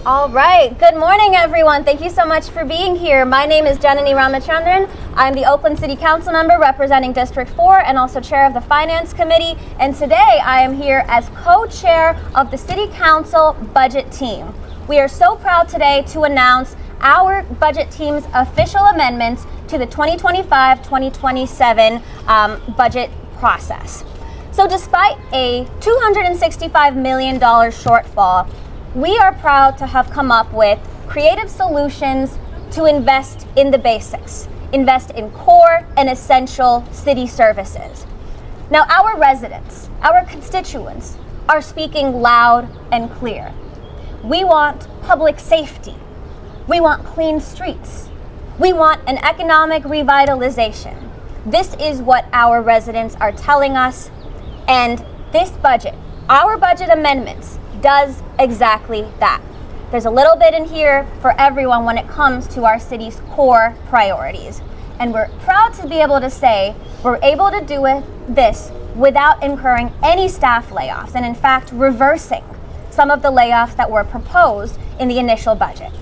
All right. Good morning, everyone. Thank you so much for being here. My name is Janani Ramachandran. I'm the Oakland City Council member representing District 4 and also chair of the Finance Committee. And today I am here as co-chair of the City Council Budget Team. We are so proud today to announce our budget team's official amendments to the 2025-2027 budget process. So despite a $265 million shortfall, we are proud to have come up with creative solutions to invest in the basics, invest in core and essential city services. Now, our residents, our constituents are speaking loud and clear. We want public safety. We want clean streets. We want an economic revitalization. This is what our residents are telling us, and this budget, our budget amendments, does exactly that. There's a little bit in here for everyone when it comes to our city's core priorities. And we're proud to be able to say we're able to do this without incurring any staff layoffs, and in fact reversing some of the layoffs that were proposed in the initial budget.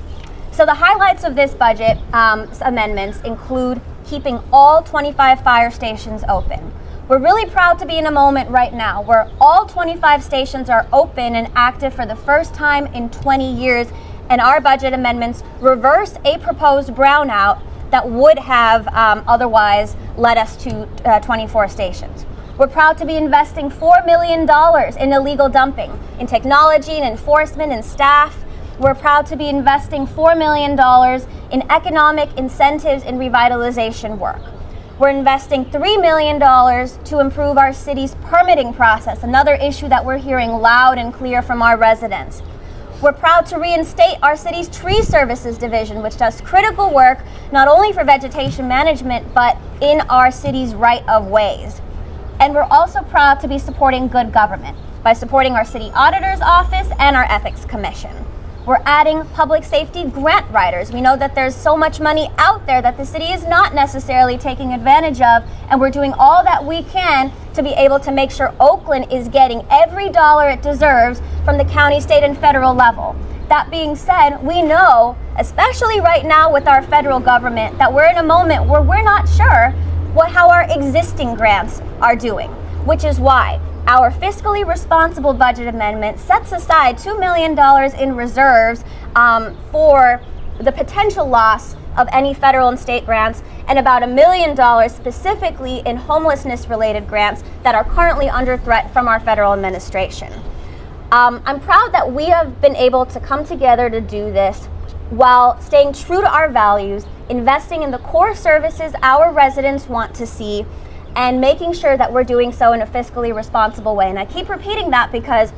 So the highlights of this budget amendments include keeping all 25 fire stations open. We're really proud to be in a moment right now where all 25 stations are open and active for the first time in 20 years, and our budget amendments reverse a proposed brownout that would have otherwise led us to 24 stations. We're proud to be investing $4 million in illegal dumping, in technology and enforcement and staff. We're proud to be investing $4 million in economic incentives and revitalization work. We're investing $3 million to improve our city's permitting process, another issue that we're hearing loud and clear from our residents. We're proud to reinstate our city's tree services division, which does critical work not only for vegetation management, but in our city's right-of-ways. And we're also proud to be supporting good government by supporting our city auditor's office and our ethics commission. We're adding public safety grant writers. We know that there's so much money out there that the city is not necessarily taking advantage of, and we're doing all that we can to be able to make sure Oakland is getting every dollar it deserves from the county, state, and federal level. That being said, we know, especially right now with our federal government, that we're in a moment where we're not sure how our existing grants are doing, which is why our fiscally responsible budget amendment sets aside $2 million in reserves for the potential loss of any federal and state grants, and about $1 million specifically in homelessness-related grants that are currently under threat from our federal administration. I'm proud that we have been able to come together to do this while staying true to our values, investing in the core services our residents want to see, and making sure that we're doing so in a fiscally responsible way. And I keep repeating that because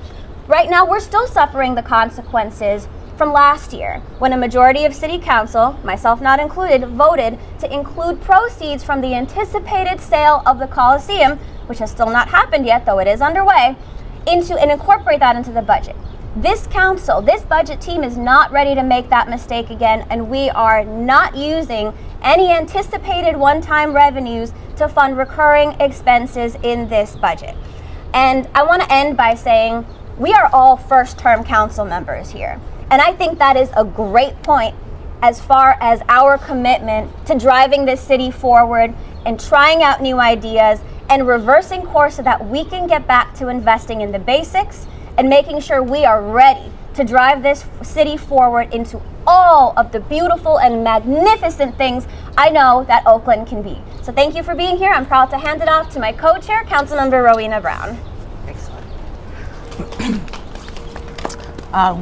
right now we're still suffering the consequences from last year when a majority of City Council, myself not included, voted to include proceeds from the anticipated sale of the Coliseum, which has still not happened yet, though it is underway, and incorporate that into the budget. This council, this budget team is not ready to make that mistake again, and we are not using any anticipated one-time revenues to fund recurring expenses in this budget. And I want to end by saying we are all first-term council members here. And I think that is a great point as far as our commitment to driving this city forward and trying out new ideas and reversing course so that we can get back to investing in the basics and making sure we are ready to drive this city forward into all of the beautiful and magnificent things I know that Oakland can be. So thank you for being here. I'm proud to hand it off to my co-chair, Councilmember Rowena Brown. Excellent.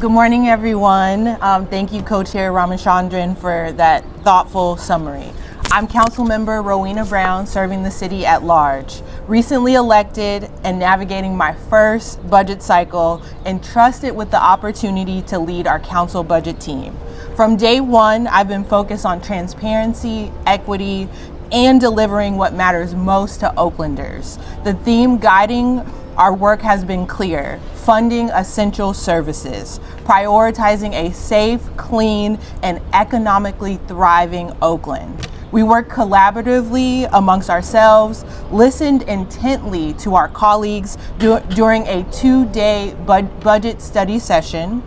Good morning, everyone. Thank you, Co-Chair Ramachandran, for that thoughtful summary. I'm Councilmember Rowena Brown, serving the city at large, recently elected and navigating my first budget cycle, entrusted with the opportunity to lead our council budget team. From day one, I've been focused on transparency, equity, and delivering what matters most to Oaklanders. The theme guiding our work has been clear: funding essential services, prioritizing a safe, clean, and economically thriving Oakland. We worked collaboratively amongst ourselves, listened intently to our colleagues during a 2-day budget study session,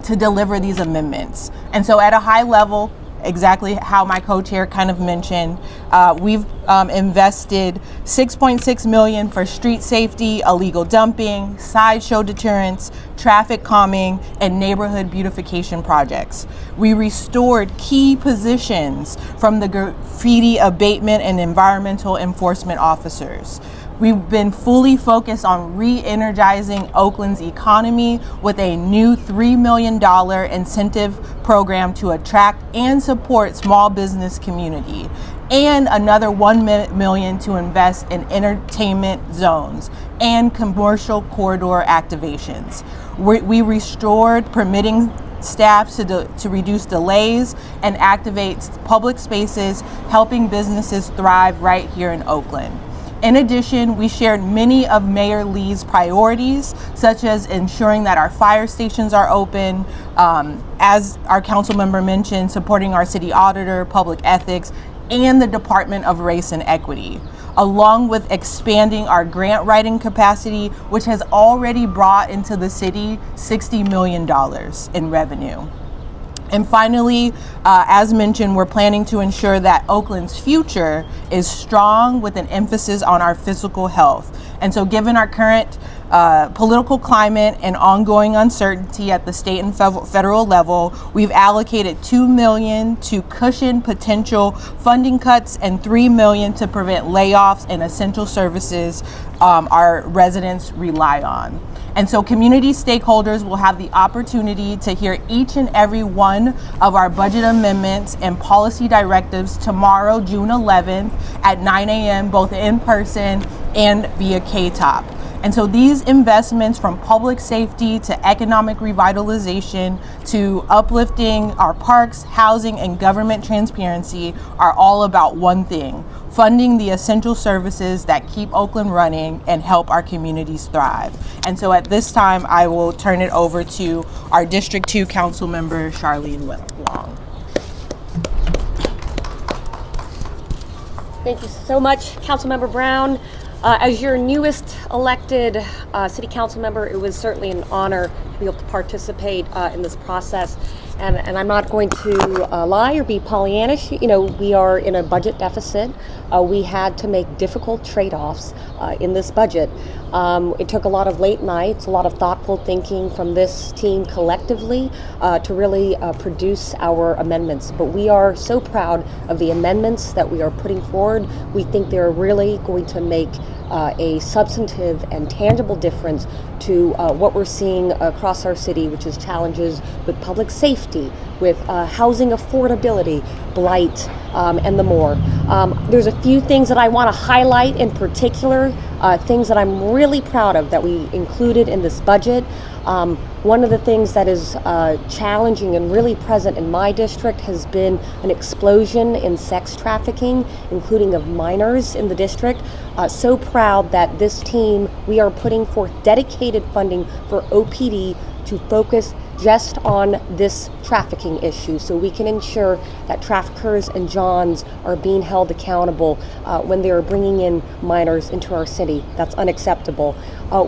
to deliver these amendments. And so at a high level, exactly how my co-chair kind of mentioned, we've invested $6.6 million for street safety, illegal dumping, sideshow deterrence, traffic calming, and neighborhood beautification projects. We restored key positions from the graffiti abatement and environmental enforcement officers. We've been fully focused on re-energizing Oakland's economy with a new $3 million incentive program to attract and support small business community, and another $1 million to invest in entertainment zones and commercial corridor activations. We restored permitting staff to reduce delays and activate public spaces, helping businesses thrive right here in Oakland. In addition, we shared many of Mayor Lee's priorities, such as ensuring that our fire stations are open, as our council member mentioned, supporting our city auditor, public ethics, and the Department of Race and Equity, along with expanding our grant writing capacity, which has already brought into the city $60 million in revenue. And finally, as mentioned, we're planning to ensure that Oakland's future is strong with an emphasis on our physical health. And so given our current political climate and ongoing uncertainty at the state and federal level, we've allocated $2 million to cushion potential funding cuts and $3 million to prevent layoffs and essential services our residents rely on. And so community stakeholders will have the opportunity to hear each and every one of our budget amendments and policy directives tomorrow, June 11th at 9 a.m., both in person and via KTOP. And so these investments, from public safety to economic revitalization to uplifting our parks, housing, and government transparency, are all about one thing: funding the essential services that keep Oakland running and help our communities thrive. And so at this time, I will turn it over to our District 2 Council Member, Charlene Long. Thank you so much, Councilmember Brown. As your newest elected city council member, it was certainly an honor to be able to participate in this process. And I'm not going to lie or be Pollyannish. You know, we are in a budget deficit. We had to make difficult trade-offs in this budget. It took a lot of late nights, a lot of thoughtful thinking from this team collectively to really produce our amendments. But we are so proud of the amendments that we are putting forward. We think they're really going to make a substantive and tangible difference to what we're seeing across our city, which is challenges with public safety, with housing affordability, blight, and the more. There's a few things that I want to highlight in particular, things that I'm really proud of that we included in this budget. One of the things that is challenging and really present in my district has been an explosion in sex trafficking, including of minors in the district. So proud that this team, we are putting forth dedicated funding for OPD to focus just on this trafficking issue, so we can ensure that traffickers and Johns are being held accountable when they are bringing in minors into our city. That's unacceptable.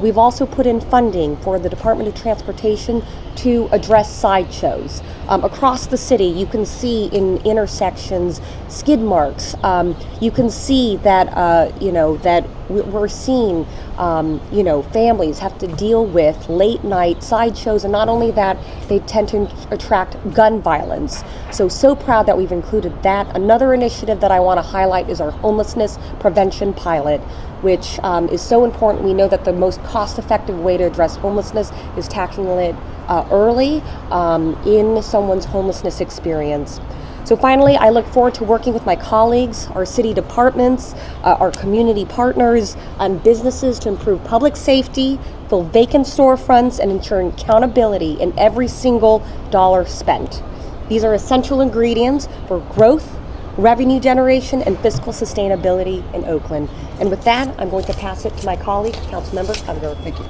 We've also put in funding for the Department of Transportation to address sideshows. Across the city, you can see in intersections skid marks. You can see that that we're seeing families have to deal with late night sideshows, and not only that, they tend to attract gun violence. So proud that we've included that. Another initiative that I want to highlight is our homelessness prevention pilot, which is so important. We know that the most cost-effective way to address homelessness is tackling it early in someone's homelessness experience. So finally, I look forward to working with my colleagues, our city departments, our community partners, and businesses to improve public safety, fill vacant storefronts, and ensuring accountability in every single dollar spent. These are essential ingredients for growth, revenue generation, and fiscal sustainability in Oakland. And with that, I'm going to pass it to my colleague, Councilmember Unger. Thank you.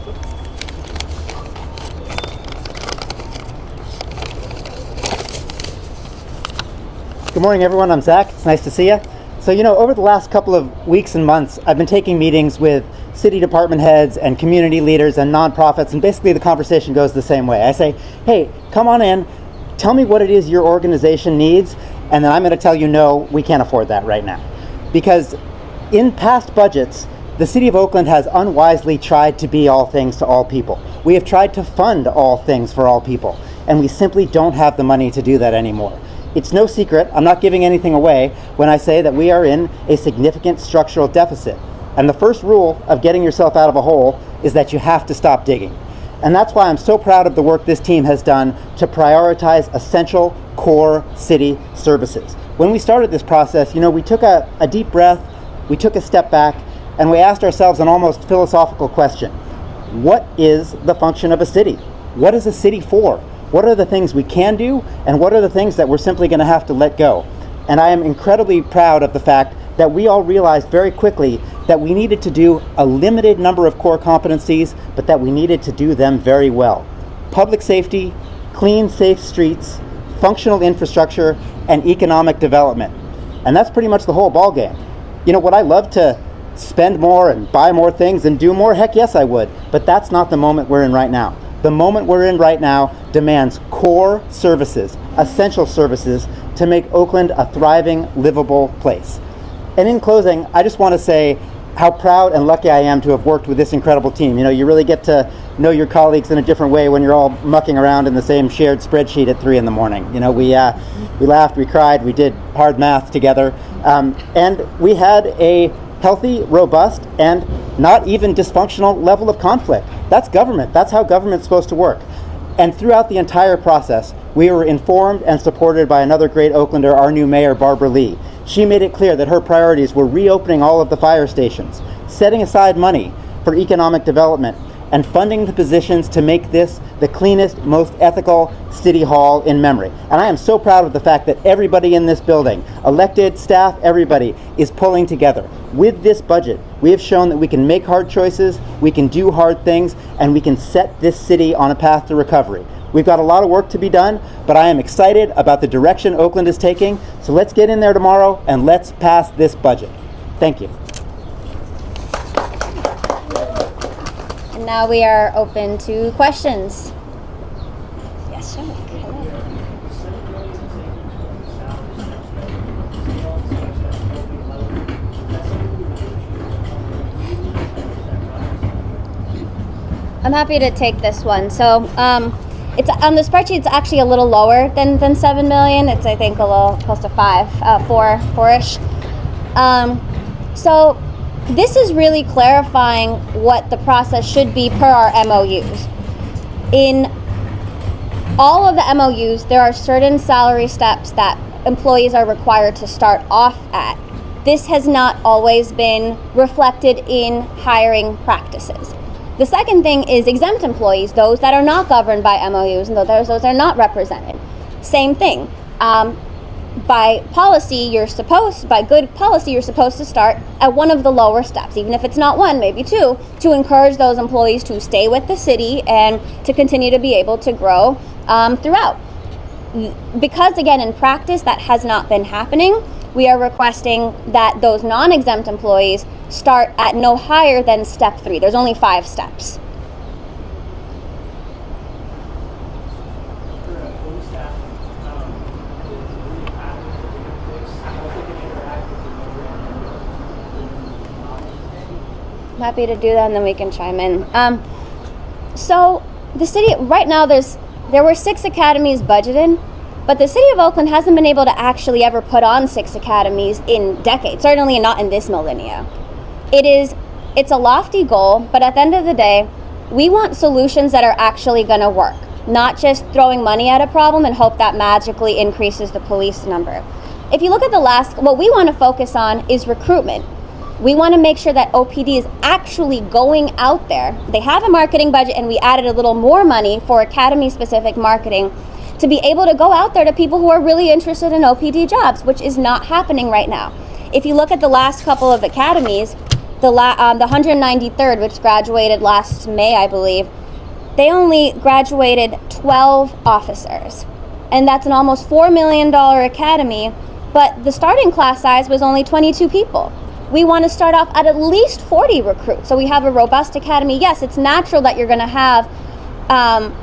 Good morning, everyone. I'm Zach. It's nice to see you. So, over the last couple of weeks and months, I've been taking meetings with city department heads and community leaders and nonprofits, and basically the conversation goes the same way. I say, hey, come on in, tell me what it is your organization needs, and then I'm going to tell you, no, we can't afford that right now. Because in past budgets, the City of Oakland has unwisely tried to be all things to all people. We have tried to fund all things for all people, and we simply don't have the money to do that anymore. It's no secret, I'm not giving anything away when I say that we are in a significant structural deficit. And the first rule of getting yourself out of a hole is that you have to stop digging. And that's why I'm so proud of the work this team has done to prioritize essential core city services. When we started this process, we took a deep breath, we took a step back, and we asked ourselves an almost philosophical question. What is the function of a city? What is a city for? What are the things we can do, and what are the things that we're simply going to have to let go? And I am incredibly proud of the fact that we all realized very quickly that we needed to do a limited number of core competencies, but that we needed to do them very well. Public safety, clean, safe streets, functional infrastructure, and economic development. And that's pretty much the whole ballgame. Would I love to spend more and buy more things and do more? Heck yes, I would. But that's not the moment we're in right now. The moment we're in right now demands core services, essential services, to make Oakland a thriving, livable place. And in closing, I just want to say how proud and lucky I am to have worked with this incredible team. You really get to know your colleagues in a different way when you're all mucking around in the same shared spreadsheet at 3 a.m. We laughed, we cried, we did hard math together, and we had a healthy, robust, and not even dysfunctional level of conflict. That's government. That's how government's supposed to work. And throughout the entire process, we were informed and supported by another great Oaklander, our new mayor, Barbara Lee. She made it clear that her priorities were reopening all of the fire stations, setting aside money for economic development, and funding the positions to make this the cleanest, most ethical city hall in memory. And I am so proud of the fact that everybody in this building, elected, staff, everybody, is pulling together. With this budget, we have shown that we can make hard choices, we can do hard things, and we can set this city on a path to recovery. We've got a lot of work to be done, but I am excited about the direction Oakland is taking. So let's get in there tomorrow and let's pass this budget. Thank you. And now we are open to questions. Yes, sure. Hello. I'm happy to take this one. So it's on the spreadsheet. It's actually a little lower than 7 million. It's, I think, a little close to 4-ish. So this is really clarifying what the process should be per our MOUs. In all of the MOUs, there are certain salary steps that employees are required to start off at. This has not always been reflected in hiring practices. The second thing is exempt employees, those that are not governed by MOUs and those are not represented. Same thing. By good policy, you're supposed to start at one of the lower steps, even if it's not one, maybe two, to encourage those employees to stay with the city and to continue to be able to grow throughout. Because, again, in practice, that has not been happening, we are requesting that those non-exempt employees start at no higher than step 3. There's only 5 steps. I'm happy to do that, and then we can chime in. So the city, right now, there were 6 academies budgeted, but the city of Oakland hasn't been able to actually ever put on 6 academies in decades, certainly not in this millennia. It's a lofty goal, but at the end of the day, we want solutions that are actually going to work, not just throwing money at a problem and hope that magically increases the police number. If you look at what we want to focus on is recruitment. We want to make sure that OPD is actually going out there. They have a marketing budget, and we added a little more money for academy-specific marketing to be able to go out there to people who are really interested in OPD jobs, which is not happening right now. If you look at the last couple of academies, the 193rd, which graduated last May, I believe, they only graduated 12 officers. And that's an almost $4 million academy, but the starting class size was only 22 people. we want to start off at least 40 recruits. So we have a robust academy. Yes, it's natural that you're going to have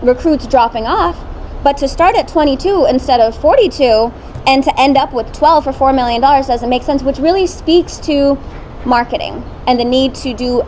recruits dropping off, but to start at 22 instead of 42 and to end up with 12 for $4 million doesn't make sense, which really speaks to marketing and the need to do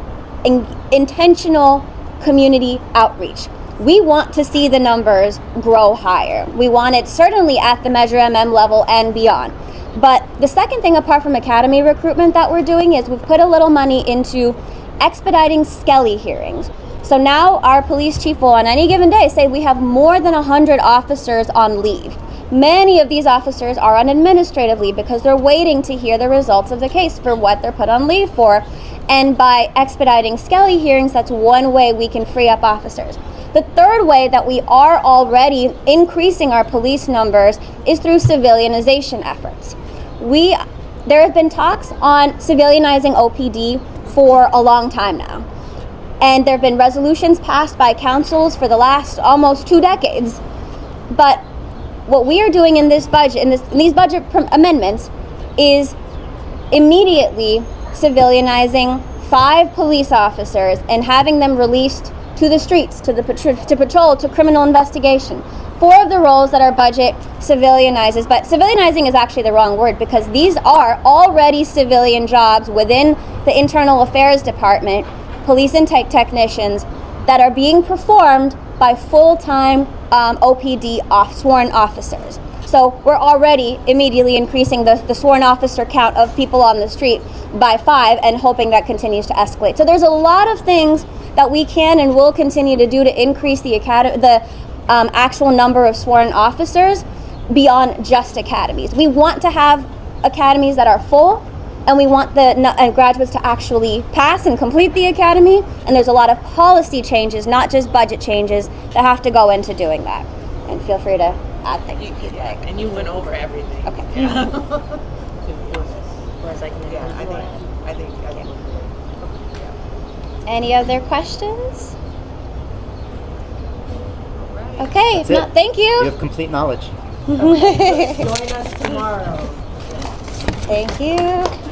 intentional community outreach. We want to see the numbers grow higher. We want it certainly at the Measure MM level and beyond. But the second thing, apart from academy recruitment, that we're doing is we've put a little money into expediting Skelly hearings. So now our police chief will on any given day say we have more than 100 officers on leave. Many of these officers are on administrative leave because they're waiting to hear the results of the case for what they're put on leave for. And by expediting Skelly hearings, that's one way we can free up officers. The third way that we are already increasing our police numbers is through civilianization efforts. There have been talks on civilianizing OPD for a long time now. And there have been resolutions passed by councils for the last almost 2 decades. But what we are doing in this budget, in these budget amendments, is immediately civilianizing 5 police officers and having them released to the streets, to patrol, to criminal investigation. 4 of the roles that our budget civilianizes, but civilianizing is actually the wrong word because these are already civilian jobs within the Internal Affairs Department, police intake technicians that are being performed by full-time OPD sworn officers. So we're already immediately increasing the sworn officer count of people on the street by 5 and hoping that continues to escalate. So there's a lot of things that we can and will continue to do to increase the actual number of sworn officers beyond just academies. We want to have academies that are full, and we want the graduates to actually pass and complete the academy, and there's a lot of policy changes, not just budget changes, that have to go into doing that. And feel free to add things if you'd like. And you went over everything. Okay. Yeah. I think. Any other questions? Okay, if not, thank you. You have complete knowledge. Join us tomorrow. Thank you.